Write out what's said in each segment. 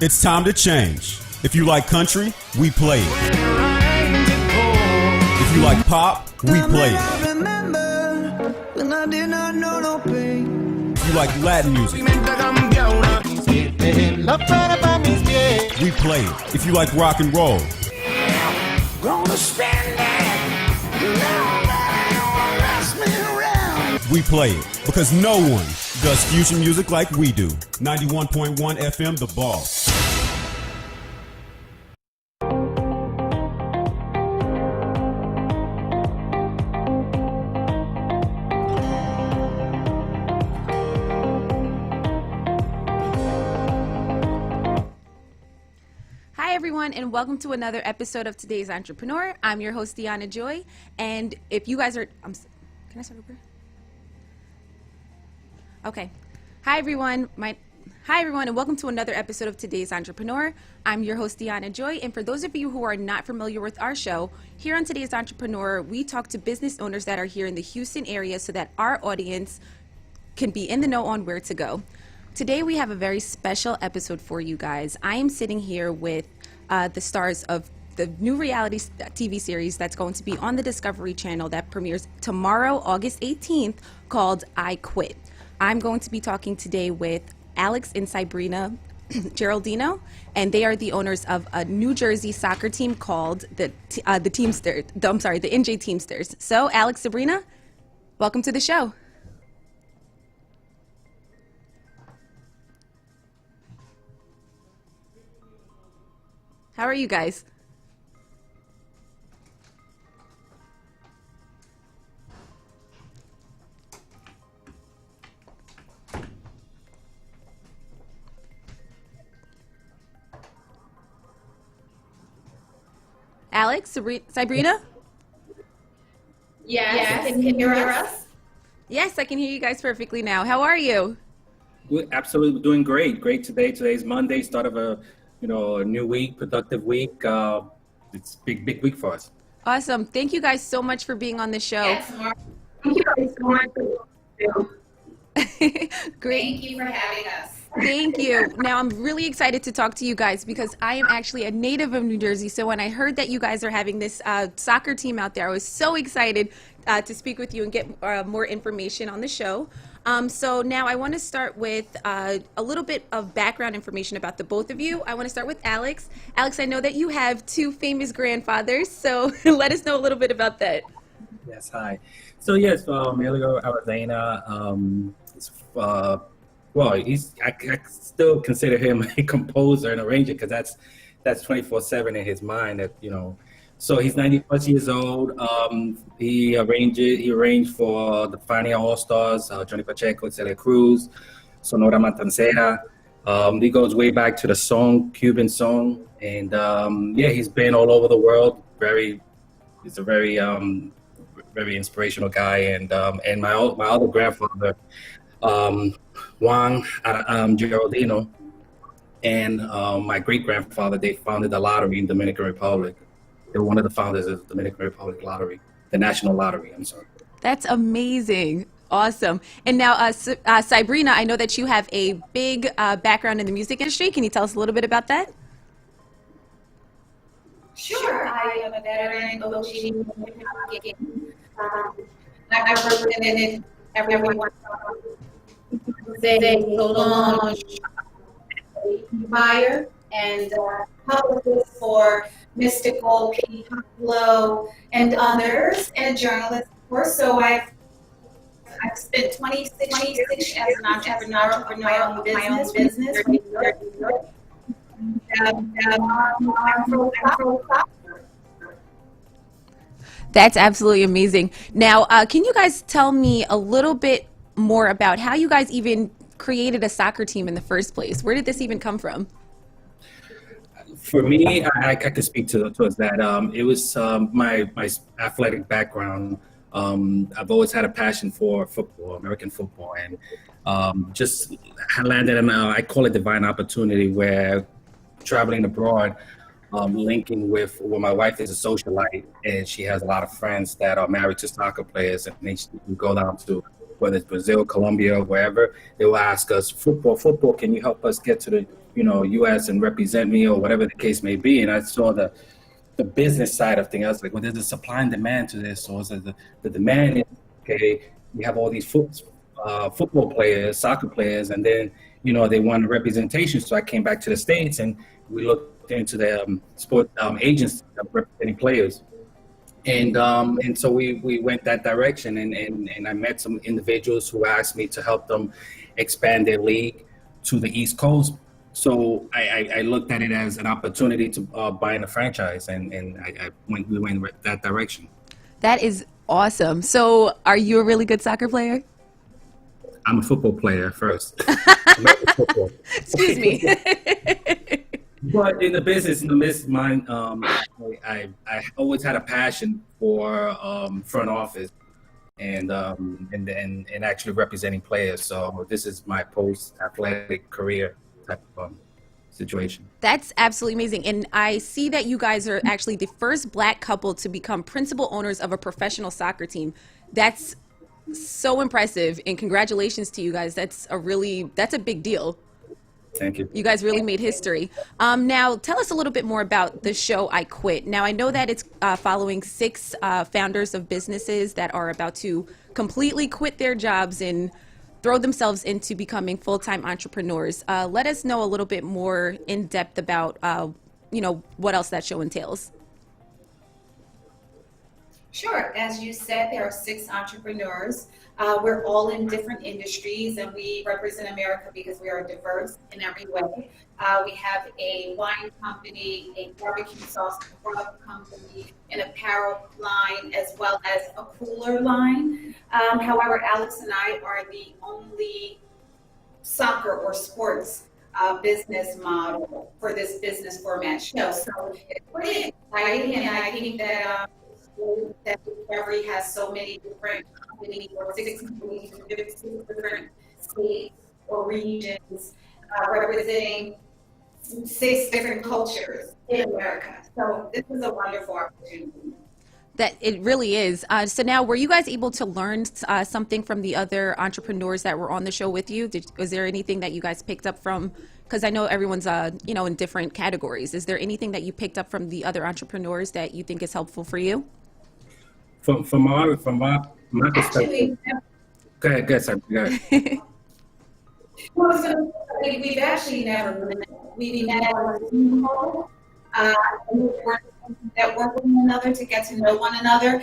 It's time to change. If you like country, we play it. If you like pop, we play it. If you like Latin music, we play it. If you like rock and roll, we play it. Because no one does fusion music like we do. 91.1 FM, The Boss. Hi everyone, and welcome to another episode of Today's Entrepreneur. I'm your host, Dionna JOi, and if you guys are, can I start over? Okay. Hi everyone, and welcome to another episode of Today's Entrepreneur. I'm your host, Dionna JOi, and for those of you who are not familiar with our show, here on Today's Entrepreneur, we talk to business owners that are here in the Houston area so that our audience can be in the know on where to go. Today we have a very special episode for you guys. I am sitting here with the stars of the new reality TV series that's going to be on the Discovery Channel that premieres tomorrow, August 18th, called I Quit. I'm going to be talking today with Alex and Sabrina Geraldino, and they are the owners of a New Jersey soccer team called the NJ Teamsters. So, Alex, Sabrina, welcome to the show. How are you guys? Alex, Sabrina? Yes. Can you hear us? Yes, I can hear you guys perfectly now. How are you? We're absolutely doing great. Great today. Today's Monday, start of a new week, productive week. It's big week for us. Awesome. Thank you guys so much for being on the show. Yes, thank you guys so much. Great. Thank you for having us. Thank you. Now, I'm really excited to talk to you guys because I am actually a native of New Jersey. So when I heard that you guys are having this soccer team out there, I was so excited to speak with you and get more information on the show. So now I want to start with a little bit of background information about the both of you. I want to start with Alex. Alex, I know that you have two famous grandfathers, so let us know a little bit about that. Yes, hi. So yes, Emilio Aravena, I still consider him a composer and arranger because that's 24/7 in his mind. So he's 90 plus years old. He arranged for the Fania All Stars, Johnny Pacheco, Celia Cruz, Sonora Matancera. He goes way back to the Cuban song, and he's been all over the world. He's a very inspirational guy, and my other grandfather, Juan Geraldino, and my great grandfather, they founded the lottery in Dominican Republic. They're one of the founders of the Dominican Republic Lottery, the National Lottery. I'm sorry. That's amazing. Awesome. And now, Sabrina, I know that you have a big background in the music industry. Can you tell us a little bit about that? Sure. I am a veteran OG. I represented everyone. They go on buyer and publicist for Mystical, Katie Pablo, and others, and a journalist, of course. So I've spent 26 years as an entrepreneur for my own business. That's absolutely amazing. Now, can you guys tell me a little bit more about how you guys even created a soccer team in the first place? Where did this even come from? For me, I could speak towards that. It was my athletic background. I've always had a passion for football, American football, and just landed in I call it divine opportunity, where traveling abroad, linking with my wife is a socialite, and she has a lot of friends that are married to soccer players, and they go down to whether it's Brazil, Colombia, wherever, they will ask us, football, can you help us get to the, U.S. and represent me, or whatever the case may be. And I saw the business side of things. I was like, well, there's a supply and demand to this. So the demand is, okay, we have all these football players, soccer players, and then, they want representation. So I came back to the States and we looked into the sport agents representing players. And so we went that direction, and I met some individuals who asked me to help them expand their league to the East Coast. So I looked at it as an opportunity to buy in a franchise, and we went that direction. That is awesome. So are you a really good soccer player? I'm a football player first. Excuse me. But in the business mind, I always had a passion for front office and actually representing players. So this is my post-athletic career type of situation. That's absolutely amazing. And I see that you guys are actually the first Black couple to become principal owners of a professional soccer team. That's so impressive, and congratulations to you guys. That's a big deal. Thank you. You guys really made history. Now, tell us a little bit more about the show I Quit. Now, I know that it's following 6 founders of businesses that are about to completely quit their jobs and throw themselves into becoming full-time entrepreneurs. Let us know a little bit more in depth about, what else that show entails. Sure. As you said, there are 6 entrepreneurs. We're all in different industries, and we represent America because we are diverse in every way. We have a wine company, a barbecue sauce company, an apparel line, as well as a cooler line. However, Alex and I are the only soccer or sports business model for this business format show. So it's pretty exciting, and I think that Discovery has so many different companies, or 6 companies from different states or regions, representing 6 different cultures in America. So this is a wonderful opportunity. That it really is. So now, were you guys able to learn something from the other entrepreneurs that were on the show with you? Was there anything that you guys picked up from? Because I know everyone's, in different categories. Is there anything that you picked up from the other entrepreneurs that you think is helpful for you? From my perspective. Go ahead, sorry. Go ahead. Well, so we've actually never met. We met on a Zoom call, and that work with one another to get to know one another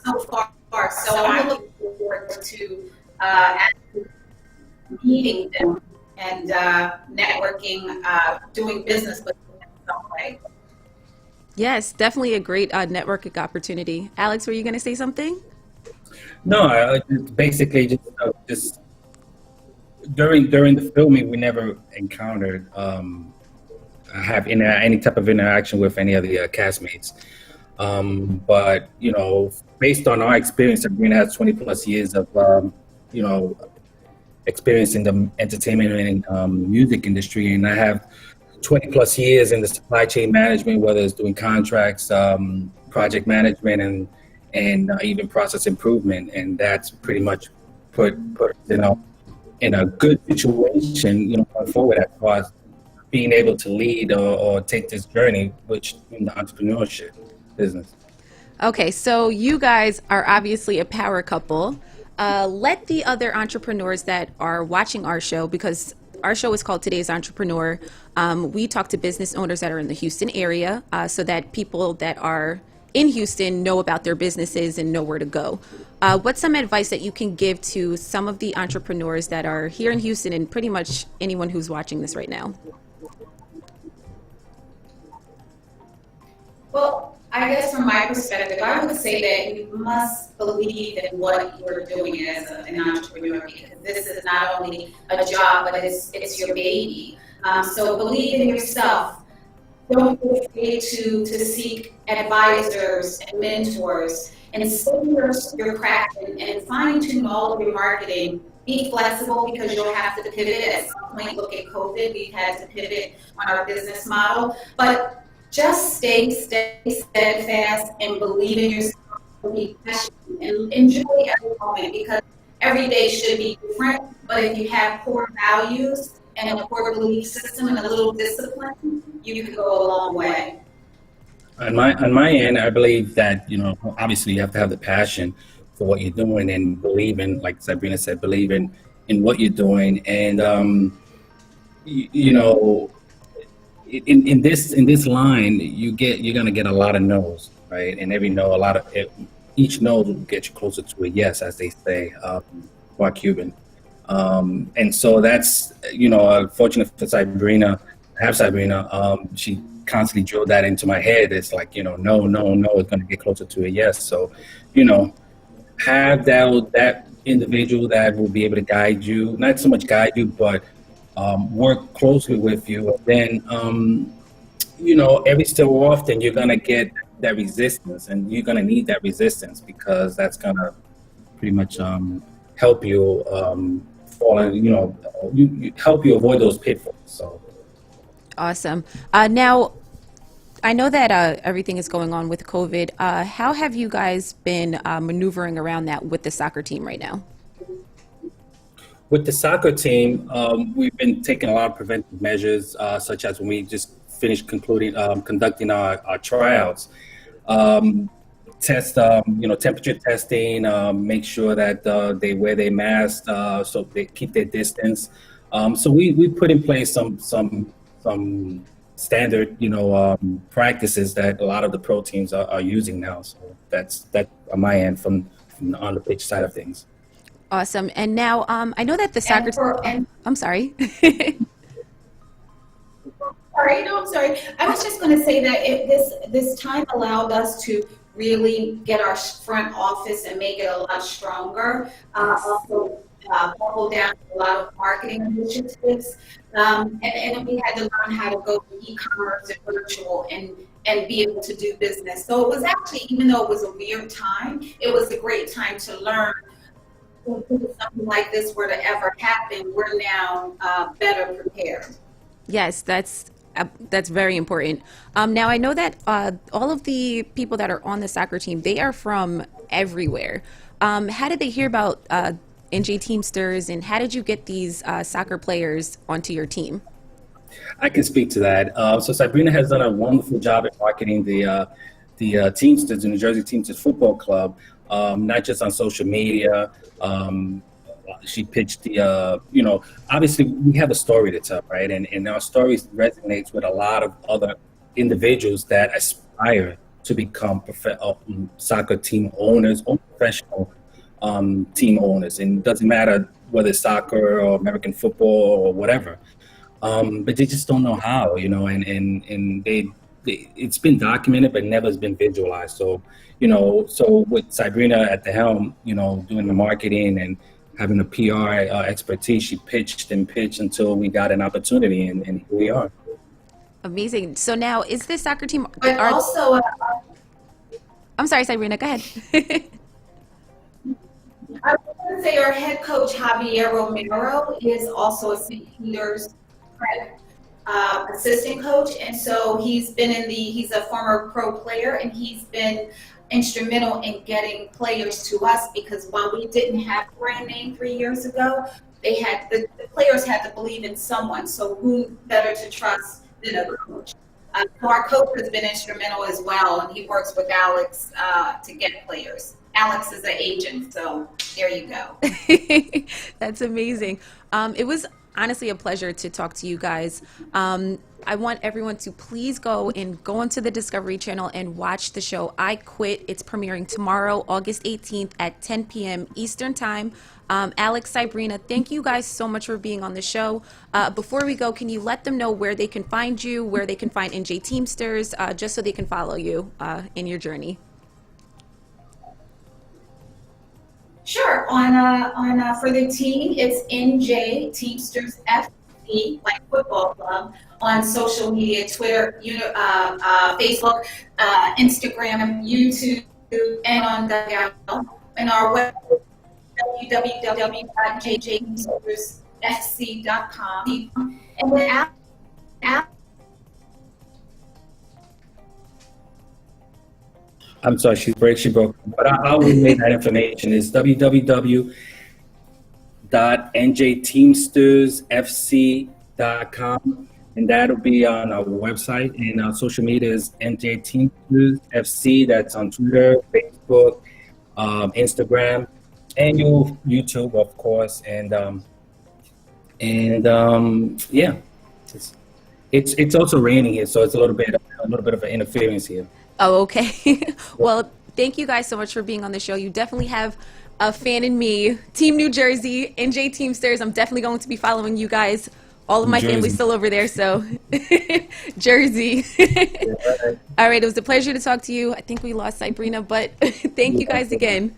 so far. So I'm looking forward to actually meeting them and networking, doing business with them in some way. Yes, definitely a great networking opportunity. Alex, were you going to say something? No, basically just during the filming, we never encountered have any type of interaction with any of the castmates. But based on our experience, Sabrina has 20 plus years of experience in the entertainment and music industry, and I have 20 plus years in the supply chain management, whether it's doing contracts, project management, and even process improvement. And that's pretty much put in a good situation, going forward as far as being able to lead or take this journey, which in the entrepreneurship business. Okay, so you guys are obviously a power couple. Let the other entrepreneurs that are watching our show, because our show is called Today's Entrepreneur. We talk to business owners that are in the Houston area so that people that are in Houston know about their businesses and know where to go. What's some advice that you can give to some of the entrepreneurs that are here in Houston and pretty much anyone who's watching this right now? Well, I guess from my perspective, I would say that you must believe in what you're doing as an entrepreneur, because this is not only a job, but it's your baby. So believe in yourself. Don't be afraid to seek advisors and mentors, and study your craft and fine tune all of your marketing. Be flexible, because you'll have to pivot at some point. Look at COVID, we had to pivot on our business model, but just stay steadfast and believe in yourself, be passionate, and enjoy every moment, because every day should be different, but if you have core values and a core belief system and a little discipline, you can go a long way. On my end, I believe that, obviously you have to have the passion for what you're doing and believe in, like Sabrina said, believe in what you're doing. And, you know, in this line, you're going to get a lot of no's, right? And every no, each no will get you closer to a yes, as they say, Mark Cuban. And so that's, fortunate for Sabrina, she constantly drilled that into my head. It's like, no, it's going to get closer to a yes. So, have that individual that will be able to guide you, not so much guide you, but work closely with you. Then, every so often you're going to get that resistance, and you're going to need that resistance, because that's going to pretty much help you fall in, help you avoid those pitfalls. So. Awesome. Now, I know that everything is going on with COVID. How have you guys been maneuvering around that with the soccer team right now? With the soccer team, we've been taking a lot of preventive measures, such as when we just finished conducting our tryouts. Temperature testing, make sure that they wear their masks, so they keep their distance. So we put in place some standard, practices that a lot of the pro teams are using now. So that's on my end from on the pitch side of things. Awesome. And now I know that the soccer team. I'm sorry. I'm sorry. I was just going to say that this time allowed us to really get our front office and make it a lot stronger. Also, buckle down a lot of marketing initiatives, and we had to learn how to go to e-commerce and virtual and be able to do business. So it was actually, even though it was a weird time, it was a great time to learn. If something like this were to ever happen, we're now better prepared. Yes, that's very important. Now, I know that all of the people that are on the soccer team, they are from everywhere. How did they hear about NJ Teamsters, and how did you get these soccer players onto your team? I can speak to that. So Sabrina has done a wonderful job at marketing the Teamsters, the New Jersey Teamsters Football Club, not just on social media. She pitched obviously we have a story to tell, right? And our story resonates with a lot of other individuals that aspire to become soccer team owners or professional team owners. And it doesn't matter whether it's soccer or American football or whatever. But they just don't know how, and it's been documented, but never has been visualized. So, so with Sabrina at the helm, doing the marketing and having a PR expertise, she pitched until we got an opportunity, and here we are. Amazing. So now, is this soccer team? But also, I'm sorry, Sabrina, go ahead. I was going to say our head coach, Javier Romero, is also a St. Peter's assistant coach. And so he's a former pro player, and he's been instrumental in getting players to us, because while we didn't have a brand name 3 years ago, the players had to believe in someone. So who better to trust than a coach? So our coach has been instrumental as well, and he works with Alex to get players. Alex is an agent, so there you go. That's amazing. It was honestly a pleasure to talk to you guys. I want everyone to please go onto the Discovery Channel and watch the show I Quit. It's premiering tomorrow, August 18th at 10 p.m. Eastern Time. Alex, Sabrina, thank you guys so much for being on the show. Before we go, can you let them know where they can find you, where they can find NJ Teamsters, just so they can follow you in your journey? Sure. On for the team, it's NJ Teamsters FC, like football club, on social media, Twitter, Facebook, Instagram, YouTube, and on our website, www.jjteamstersfc.com. And then I'm sorry, she broke. But I'll relay that information. It's www.jjteamsters.com. www.njteamstersfc.com, and that'll be on our website. And our social media is NJ Teamsters FC. That's on Twitter, Facebook, Instagram, and YouTube, of course. Yeah, it's also raining here, so it's a little bit of an interference here. Oh, okay. Well, thank you guys so much for being on the show. You definitely have a fan in me. Team New Jersey, NJ Teamsters. I'm definitely going to be following you guys. All of my family's still over there, so Jersey. All right, it was a pleasure to talk to you. I think we lost Sabrina, but thank you guys again.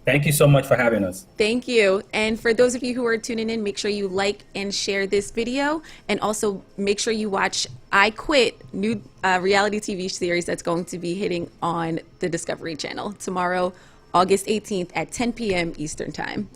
Thank you so much for having us. Thank you. And for those of you who are tuning in, make sure you like and share this video. And also make sure you watch I Quit, new reality TV series that's going to be hitting on the Discovery Channel tomorrow, August 18th at 10 p.m. Eastern Time.